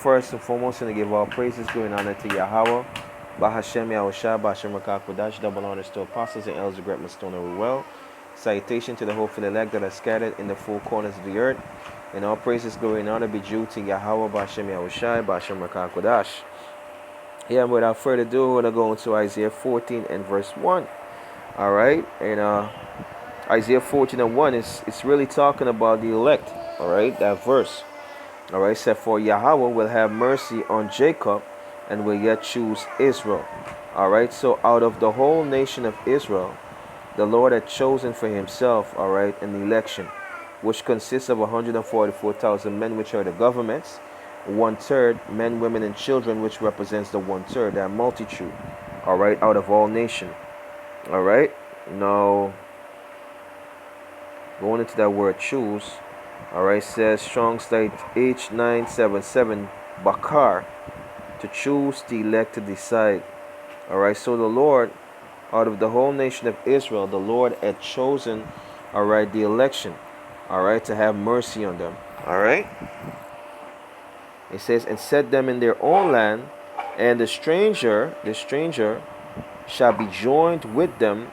first and foremost going to give all praises, glory, and honor to Yahweh. Bahashem Yahushua, Bahashem Rakakwadash, double honors to apostles and elders of great Mastona well. Salutation to the hopeful elect that are scattered in the four corners of the earth. And all praises, glory, and honor be due to Yahweh, Bahashem Yahushua, Bahashem Rakakwadash. Yeah, and without further ado, we're going to go into Isaiah 14 and verse 1. All right, and Isaiah 14 and 1 it's really talking about the elect. All right, that verse. All right, said, for Yahweh will have mercy on Jacob and will yet choose Israel. All right, so out of the whole nation of Israel, the Lord had chosen for himself, all right, an election, which consists of 144,000 men, which are the governments, 1/3 men, women, and children, which represents the 1/3, that multitude, all right, out of all nation. All right, now going into that word choose. All right, says Strong's Light H977 Bakar, to choose the elect to decide. All right, so the Lord, out of the whole nation of Israel, the Lord had chosen, all right, the election, all right, to have mercy on them. All right, it says, and set them in their own land, and the stranger shall be joined with them,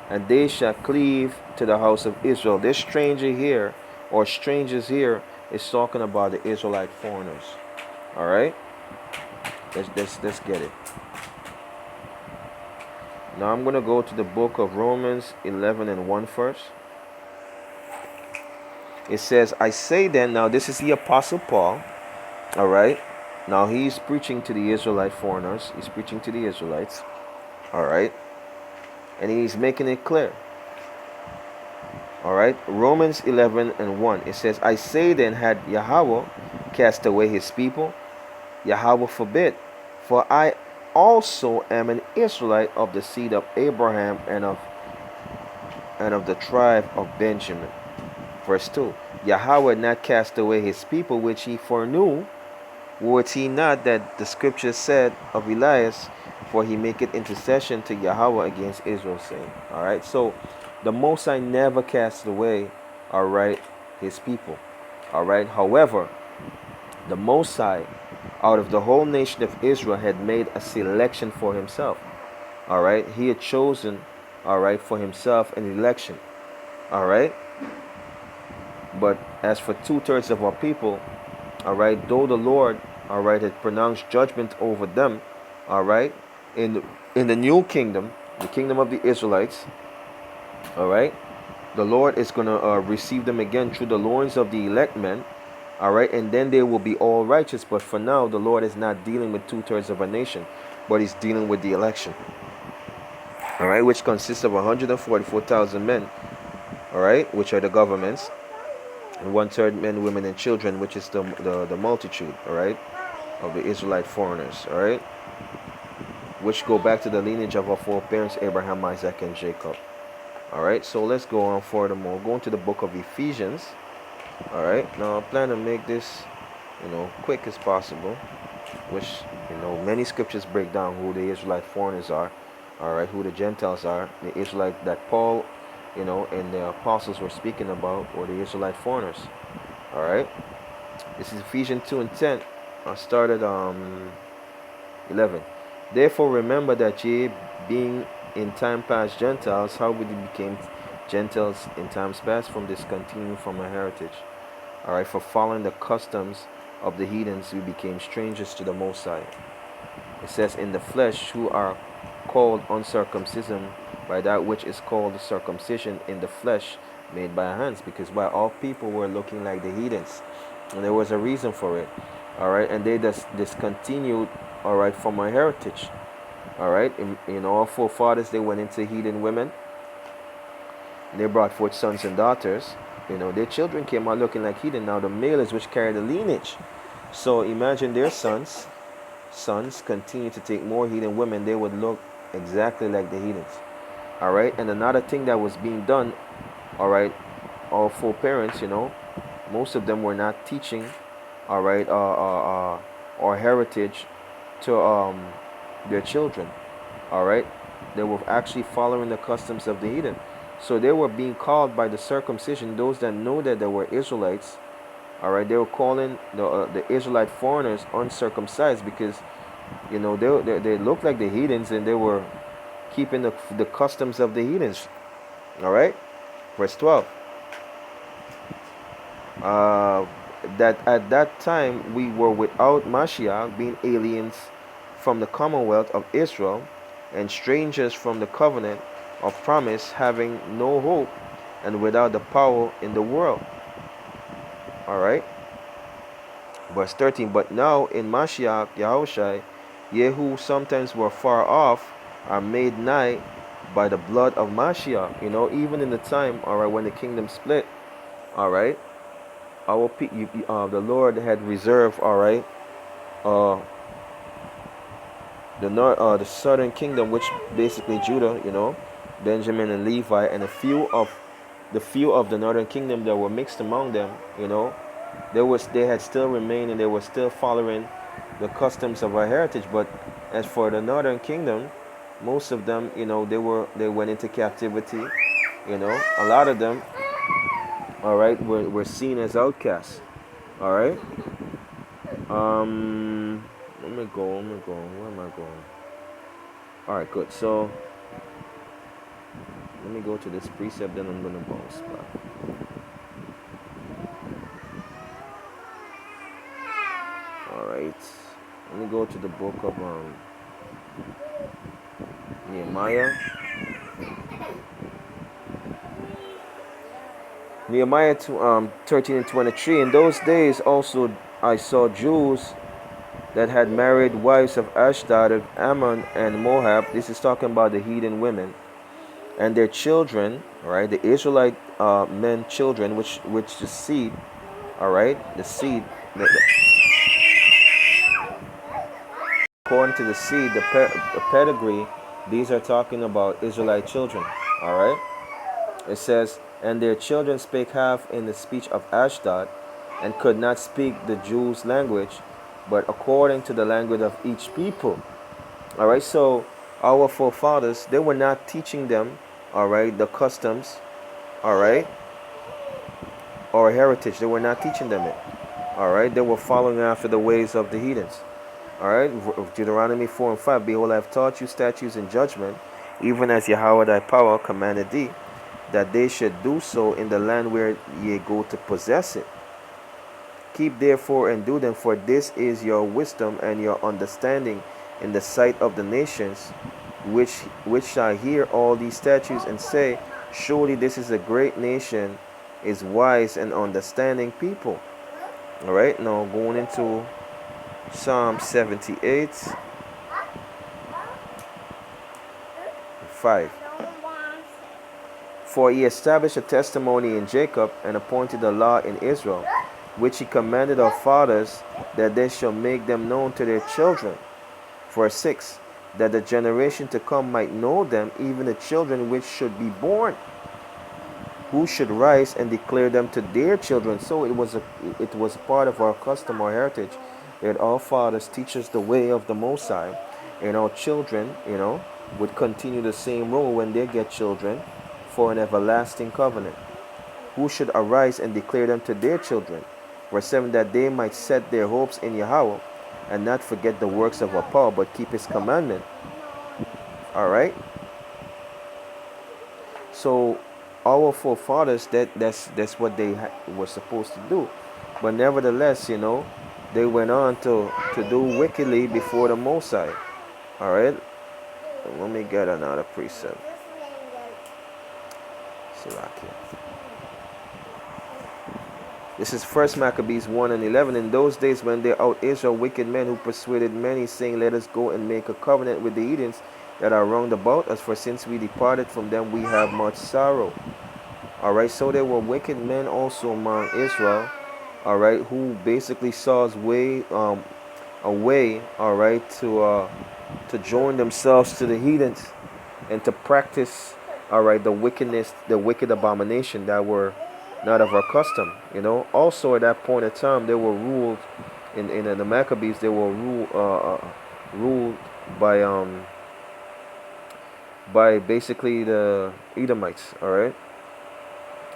and they shall cleave to the house of Israel. This stranger here, or strangers here, is talking about the Israelite foreigners. All right, let's get it. Now I'm going to go to the book of Romans 11 and 1 first. It says, I say then, now this is the Apostle Paul. All right, now he's preaching to the Israelite foreigners. He's preaching to the Israelites. All right, and he's making it clear. All right, Romans 11 and 1. It says, I say then, had Yahweh cast away his people? Yahweh forbid. For I also am an Israelite of the seed of Abraham and of the tribe of Benjamin. Verse 2. Yahweh not cast away his people, which he foreknew. Would he not that the scripture said of Elias, for he maketh intercession to Yahweh against Israel, saying. All right, so the Most High never cast away, all right, his people. All right, however, the Most High, out of the whole nation of Israel, had made a selection for himself. All right, he had chosen, all right, for himself an election. All right, but as for 2/3 of our people, all right, though the Lord, all right, had pronounced judgment over them, all right, in the new kingdom, the kingdom of the Israelites, all right, the Lord is going to receive them again through the loins of the elect men, all right, and then they will be all righteous. But for now, the Lord is not dealing with 2/3 of a nation, but he's dealing with the election, all right, which consists of 144,000 men, all right, which are the governments, and 1/3 men, women, and children, which is the multitude, all right, of the Israelite foreigners, all right, which go back to the lineage of our foreparents, Abraham, Isaac, and Jacob. All right, so let's go on furthermore. Going to the book of Ephesians. All right, now I plan to make this, quick as possible, which, many scriptures break down who the Israelite foreigners are. All right, who the Gentiles are. The Israelite that Paul, and the apostles were speaking about were the Israelite foreigners. All right, this is Ephesians 2 and 10. I started 11. Therefore remember that ye, being in time past Gentiles, how we became Gentiles in times past, from discontinuing from our heritage. All right, for following the customs of the heathens, we became strangers to the Most High. It says, in the flesh, who are called uncircumcision by that which is called circumcision in the flesh, made by hands, because by all people were looking like the heathens, and there was a reason for it. All right, and they discontinued, all right, from our heritage. All right, our forefathers, they went into heathen women. They brought forth sons and daughters. Their children came out looking like heathen. Now the males which carry the lineage. So imagine their sons continue to take more heathen women. They would look exactly like the heathens. All right, and another thing that was being done, all right, our foreparents, most of them were not teaching, all right, our heritage to their children. All right, they were actually following the customs of the heathen. So they were being called by the circumcision, those that know that they were Israelites, All right, they were calling the Israelite foreigners uncircumcised because they looked like the heathens, and they were keeping the customs of the heathens. All right, verse 12. Uh, that at that time we were without Mashiach, being aliens from the commonwealth of Israel, and strangers from the covenant of promise, having no hope, and without the power in the world. All right. Verse 13. But now in Mashiach Yahushai, ye who sometimes were far off are made nigh by the blood of Mashiach. Even in the time, all right, when the kingdom split, all right, the Lord had reserved, all right, uh, the southern kingdom, which basically Judah, Benjamin and Levi, and a few of the northern kingdom that were mixed among them, they had still remained, and they were still following the customs of our heritage. But as for the northern kingdom, most of them, they went into captivity. A lot of them, all right, were seen as outcasts. All right. Let me go. Where am I going? All right, good. So let me go to this precept, then I'm gonna bounce back. All right. Let me go to the book of Nehemiah. Nehemiah 13 and 23. In those days also I saw Jews that had married wives of Ashdod, of Ammon, and Moab. This is talking about the heathen women and their children. All right, the Israelite men children, which the seed. All right, the seed. According to the seed, the pedigree, these are talking about Israelite children. All right. It says, and their children spake half in the speech of Ashdod, and could not speak the Jews' language, but according to the language of each people. All right, so our forefathers, they were not teaching them, all right, the customs, all right, or heritage. They were not teaching them it. All right, they were following after the ways of the heathens. All right, Deuteronomy 4 and 5. Behold, I have taught you statutes and judgment, even as Yahweh thy power commanded thee, that they should do so in the land where ye go to possess it. Keep therefore and do them, for this is your wisdom and your understanding in the sight of the nations, which shall hear all these statutes and say, surely this is a great nation, is wise and understanding people. All right, now going into Psalm 78, 5. For he established a testimony in Jacob, and appointed a law in Israel, which he commanded our fathers, that they shall make them known to their children. Verse 6. That the generation to come might know them, even the children which should be born, who should rise and declare them to their children. So it was part of our custom or heritage that our fathers teach us the way of the Most High, and our children, would continue the same role when they get children, for an everlasting covenant, who should arise and declare them to their children. Verse 7, that they might set their hopes in Yahweh, and not forget the works of our power, but keep his commandment. All right. So our forefathers, that's what they were supposed to do. But nevertheless, they went on to do wickedly before the Most High. All right. Let me get another precept. This is 1 Maccabees 1 and 11. In those days when there out Israel wicked men who persuaded many, saying, let us go and make a covenant with the heathens that are round about us, for since we departed from them we have much sorrow. All right, so there were wicked men also among Israel, all right, who basically saw a way, all right, to join themselves to the heathens and to practice, all right, the wickedness, the wicked abomination that were not of our custom. Also at that point in time, they were ruled in the Maccabees. They were ruled by basically the Edomites. All right.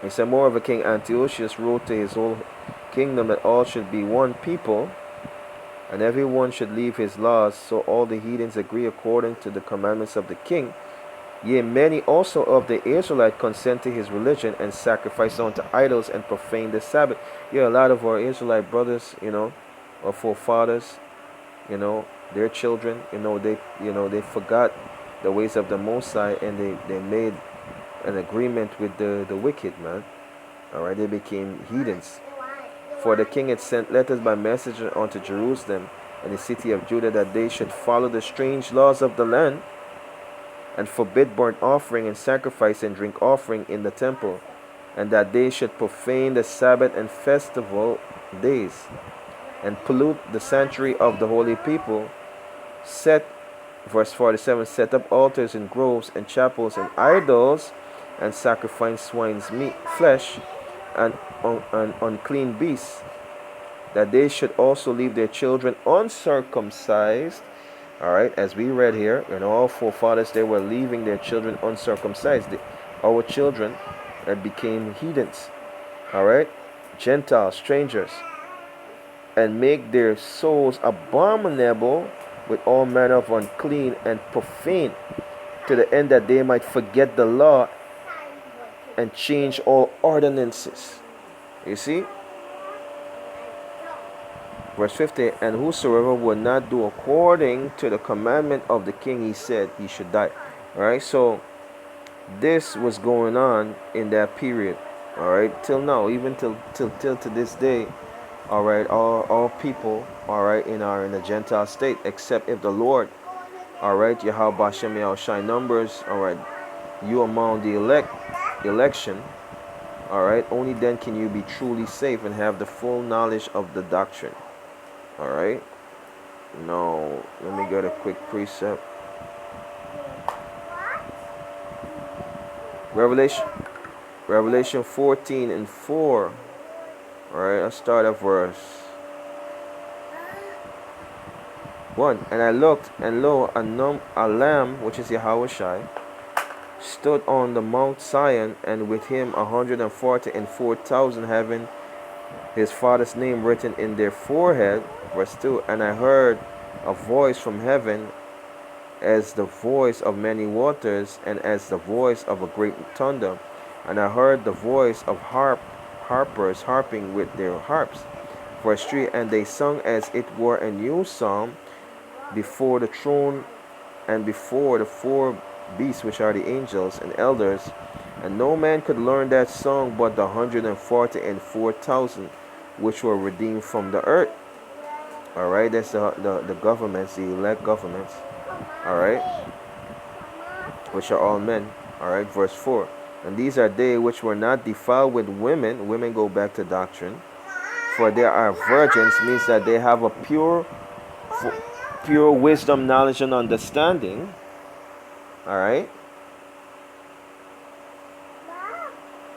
He said, moreover, King Antiochus wrote to his whole kingdom, that all should be one people, and every one should leave his laws. So all the heathens agree according to the commandments of the king. Yea, many also of the Israelites consent to his religion, and sacrifice unto idols, and profane the Sabbath. Yeah, a lot of our Israelite brothers, our forefathers, their children, they forgot the ways of the Most High, and they made an agreement with the wicked, man. All right, they became heathens. For the king had sent letters by messenger unto Jerusalem and the city of Judah, that they should follow the strange laws of the land, and forbid burnt offering and sacrifice and drink offering in the temple, and that they should profane the Sabbath and festival days, and pollute the sanctuary of the holy people. Verse 47, set up altars and groves and chapels and idols, and sacrifice swine's meat, flesh, and unclean beasts, that they should also leave their children uncircumcised. All right, as we read here, all forefathers, they were leaving their children uncircumcised. Our children that became heathens, all right, Gentiles, strangers, and make their souls abominable with all manner of unclean and profane, to the end that they might forget the law and change all ordinances. You see? Verse 50, and whosoever would not do according to the commandment of the king, he said he should die. Alright, so this was going on in that period. Alright, till now, even till to this day. Alright, all people, alright, in the Gentile state, except if the Lord, alright, Yahweh Bashem Yahushai numbers, alright, you among the election, alright, only then can you be truly safe and have the full knowledge of the doctrine. Alright, now let me get a quick precept. Revelation 14 and 4. Alright, I'll start at verse 1. And I looked, and lo, a lamb, which is Yahushai, stood on the Mount Zion, and with him 144,000, having his father's name written in their forehead. Verse 2. And I heard a voice from heaven, as the voice of many waters, and as the voice of a great thunder. And I heard the voice of harpers harping with their harps. Verse 3. And they sung as it were a new psalm before the throne, and before the four beasts, which are the angels and elders. And no man could learn that song but the 144,000 which were redeemed from the earth. Alright, that's the governments, the elect governments. Alright, which are all men. Alright, verse 4. And these are they which were not defiled with women. Women go back to doctrine. For they are virgins, means that they have a pure wisdom, knowledge, and understanding. Alright,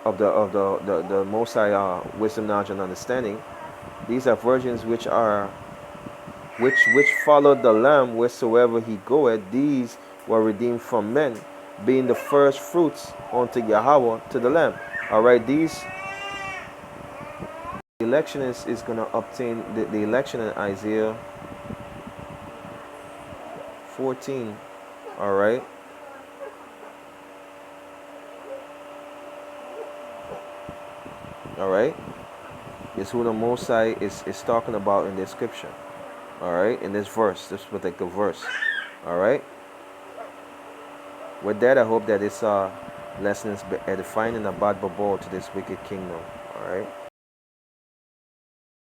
of the Most High, wisdom, knowledge, and understanding. These are virgins which followed the Lamb wheresoever he goeth. These were redeemed from men, being the first fruits unto Yahweh, to the Lamb. Alright, these election is going to obtain the election in Isaiah 14. Alright, alright, is who the Most High is talking about in this scripture. Alright, in this verse, this particular verse. Alright, with that, I hope that this lesson is edifying and a bad babble to this wicked kingdom. Alright.